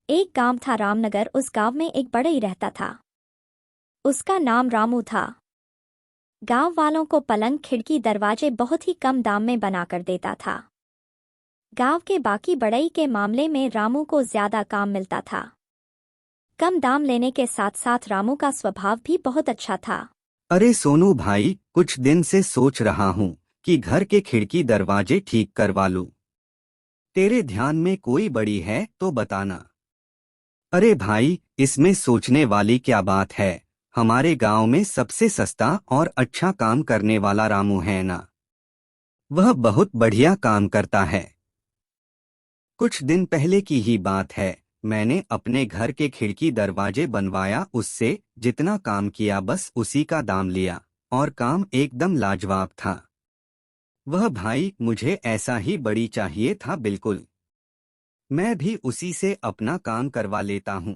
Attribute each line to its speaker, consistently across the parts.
Speaker 1: एक गांव था रामनगर। उस गांव में एक बढ़ई रहता था। उसका नाम रामू था। गांव वालों को पलंग खिड़की दरवाजे बहुत ही कम दाम में बनाकर देता था। गांव के बाकी बढ़ई के मामले में रामू को ज्यादा काम मिलता था। कम दाम लेने के साथ साथ रामू का स्वभाव भी बहुत अच्छा था।
Speaker 2: अरे सोनू भाई, कुछ दिन से सोच रहा हूँ कि घर के खिड़की दरवाजे ठीक करवा लूं। तेरे ध्यान में कोई बड़ी है तो बताना। अरे भाई, इसमें सोचने वाली क्या बात है। हमारे गांव में सबसे सस्ता और अच्छा काम करने वाला रामू है ना। वह बहुत बढ़िया काम करता है। कुछ दिन पहले की ही बात है। मैंने अपने घर के खिड़की दरवाजे बनवाया, उससे जितना काम किया बस उसी का दाम लिया। और काम एकदम लाजवाब था। वह भाई, मुझे ऐसा ही बड़ी चाहिए था बिल्कुल। मैं भी उसी से अपना काम करवा लेता हूँ।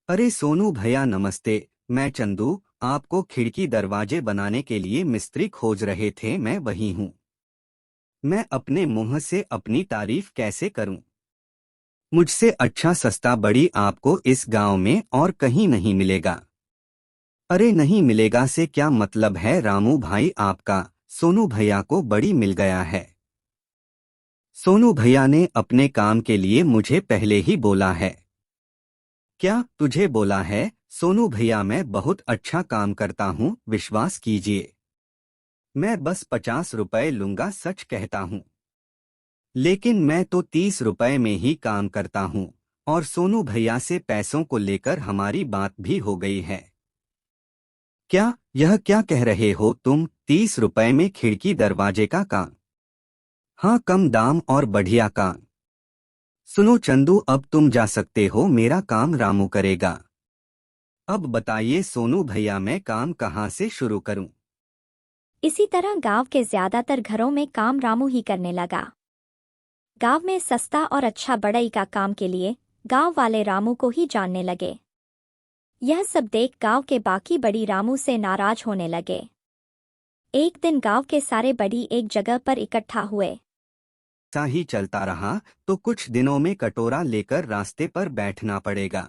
Speaker 2: अरे सोनू भैया नमस्ते। मैं चंदू, आपको खिड़की दरवाजे बनाने के लिए मिस्त्री खोज रहे थे, मैं वही हूँ। मैं अपने मुंह से अपनी तारीफ कैसे करूं। मुझसे अच्छा सस्ता बड़ी आपको इस गांव में और कहीं नहीं मिलेगा। अरे नहीं मिलेगा से क्या मतलब है रामू भाई आपका। सोनू भैया को बड़ी मिल गया है। सोनू भैया ने अपने काम के लिए मुझे पहले ही बोला है। क्या तुझे बोला है? सोनू भैया मैं बहुत अच्छा काम करता हूँ, विश्वास कीजिए। मैं बस 50 रुपए लूंगा, सच कहता हूँ। लेकिन मैं तो 30 रुपए में ही काम करता हूँ। और सोनू भैया से पैसों को लेकर हमारी बात भी हो गई है। क्या यह क्या कह रहे हो तुम? 30 रुपए में खिड़की दरवाजे का काम? हाँ, कम दाम और बढ़िया काम। सुनो चंदू, अब तुम जा सकते हो, मेरा काम रामू करेगा। अब बताइए सोनू भैया, मैं काम कहाँ से शुरू करूँ?
Speaker 1: इसी तरह गांव के ज्यादातर घरों में काम रामू ही करने लगा। गांव में सस्ता और अच्छा बढ़ई का काम के लिए गांव वाले रामू को ही जानने लगे। यह सब देख गांव के बाकी बड़ी रामू से नाराज होने लगे। एक दिन गांव के सारे बड़ी एक जगह पर इकट्ठा हुए।
Speaker 2: ऐसा ही चलता रहा तो कुछ दिनों में कटोरा लेकर रास्ते पर बैठना पड़ेगा।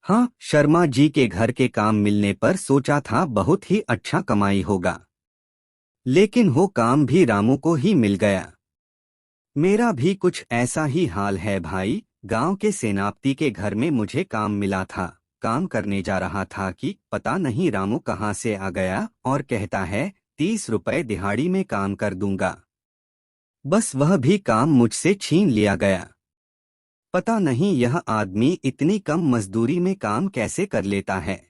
Speaker 2: हाँ, शर्मा जी के घर के काम मिलने पर सोचा था बहुत ही अच्छा कमाई होगा। लेकिन वो काम भी रामू को ही मिल गया। मेरा भी कुछ ऐसा ही हाल है भाई। गांव के सेनापति के घर में मुझे काम मिला था। काम करने जा रहा था कि पता नहीं रामू कहाँ से आ गया और कहता है 30 रुपए दिहाड़ी में काम कर दूंगा। बस वह भी काम मुझसे छीन लिया गया। पता नहीं यह आदमी इतनी कम मजदूरी में काम कैसे कर लेता है।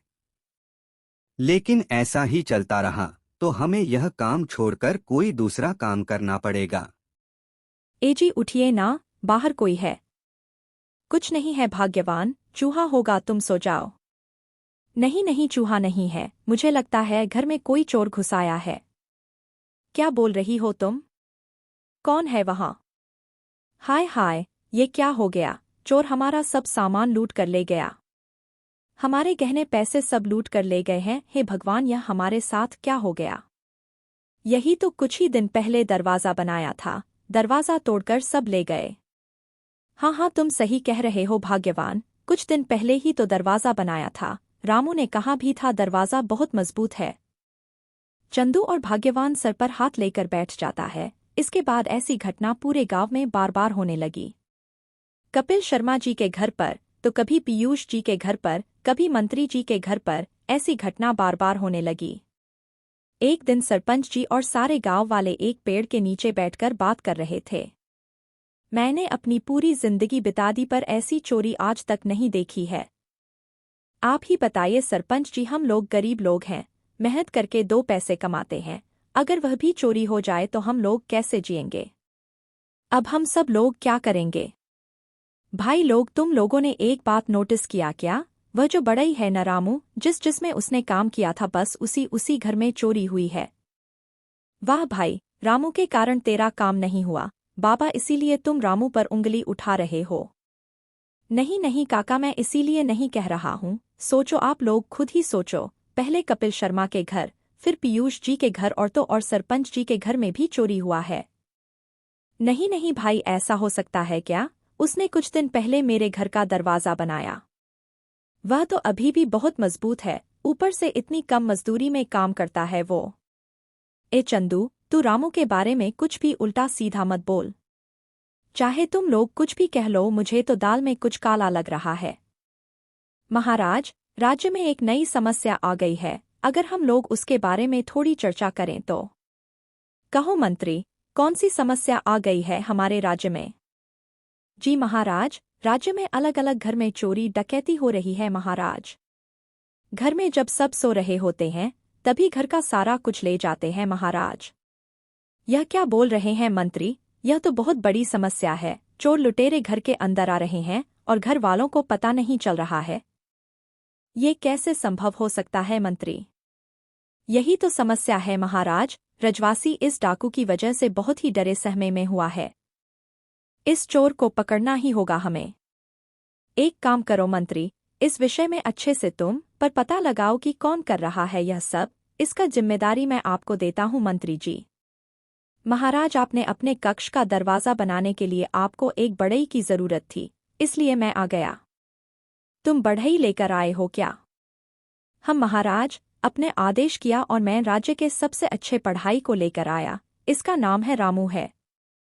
Speaker 2: लेकिन ऐसा ही चलता रहा तो हमें यह काम छोड़कर कोई दूसरा काम करना पड़ेगा।
Speaker 3: एजी उठिए ना, बाहर कोई है? कुछ नहीं है भाग्यवान, चूहा होगा, तुम सो जाओ। नहीं नहीं, चूहा नहीं है, मुझे लगता है घर में कोई चोर घुस आया है। क्या बोल रही हो तुम? कौन है वहां? हाय हाय, ये क्या हो गया? चोर हमारा सब सामान लूट कर ले गया। हमारे गहने पैसे सब लूट कर ले गए हैं। हे भगवान, यह हमारे साथ क्या हो गया? यही तो कुछ ही दिन पहले दरवाजा बनाया था, दरवाजा तोड़कर सब ले गए। हाँ हाँ, तुम सही कह रहे हो भाग्यवान, कुछ दिन पहले ही तो दरवाजा बनाया था। रामू ने कहा भी था दरवाजा बहुत मजबूत है। चंदू और भाग्यवान सर पर हाथ लेकर बैठ जाता है। इसके बाद ऐसी घटना पूरे गांव में बार बार होने लगी। कपिल शर्मा जी के घर पर तो कभी पीयूष जी के घर पर, कभी मंत्री जी के घर पर ऐसी घटना बार बार होने लगी। एक दिन सरपंच जी और सारे गांव वाले एक पेड़ के नीचे बैठकर बात कर रहे थे। मैंने अपनी पूरी जिंदगी बिता दी पर ऐसी चोरी आज तक नहीं देखी है। आप ही बताइए सरपंच जी, हम लोग गरीब लोग हैं, मेहनत करके 2 पैसे कमाते हैं। अगर वह भी चोरी हो जाए तो हम लोग कैसे जिएंगे? अब हम सब लोग क्या करेंगे? भाई लोग, तुम लोगों ने एक बात नोटिस किया क्या? वह जो बढ़ई है न रामू, जिसमें उसने काम किया था बस उसी घर में चोरी हुई है। वाह भाई, रामू के कारण तेरा काम नहीं हुआ बाबा, इसीलिए तुम रामू पर उंगली उठा रहे हो। नहीं नहीं काका, मैं इसीलिए नहीं कह रहा हूँ। सोचो, आप लोग खुद ही सोचो, पहले कपिल शर्मा के घर, फिर पीयूष जी के घर और सरपंच जी के घर में भी चोरी हुआ है। नहीं नहीं भाई, ऐसा हो सकता है क्या? उसने कुछ दिन पहले मेरे घर का दरवाजा बनाया। वह तो अभी भी बहुत मजबूत है, ऊपर से इतनी कम मजदूरी में काम करता है वो। ए चंदू, तू रामू के बारे में कुछ भी उल्टा सीधा मत बोल। चाहे तुम लोग कुछ भी कह लो, मुझे तो दाल में कुछ काला लग रहा है। महाराज, राज्य में एक नई समस्या आ गई है, अगर हम लोग उसके बारे में थोड़ी चर्चा करें तो। कहो मंत्री, कौन सी समस्या आ गई है हमारे राज्य में? जी महाराज, राज्य में अलग अलग घर में चोरी डकैती हो रही है महाराज। घर में जब सब सो रहे होते हैं तभी घर का सारा कुछ ले जाते हैं महाराज। यह क्या बोल रहे हैं मंत्री, यह तो बहुत बड़ी समस्या है। चोर लुटेरे घर के अंदर आ रहे हैं और घर वालों को पता नहीं चल रहा है। ये कैसे संभव हो सकता है मंत्री? यही तो समस्या है महाराज, रजवासी इस डाकू की वजह से बहुत ही डरे सहमे में हुआ है। इस चोर को पकड़ना ही होगा हमें। एक काम करो मंत्री, इस विषय में अच्छे से तुम पर पता लगाओ कि कौन कर रहा है यह सब। इसका जिम्मेदारी मैं आपको देता हूँ मंत्री जी। महाराज, आपने अपने कक्ष का दरवाजा बनाने के लिए आपको एक बढ़ई की जरूरत थी, इसलिए मैं आ गया। तुम बढ़ई लेकर आए हो क्या? हम महाराज, अपने आदेश किया और मैं राज्य के सबसे अच्छे पढ़ाई को लेकर आया। इसका नाम है रामू है।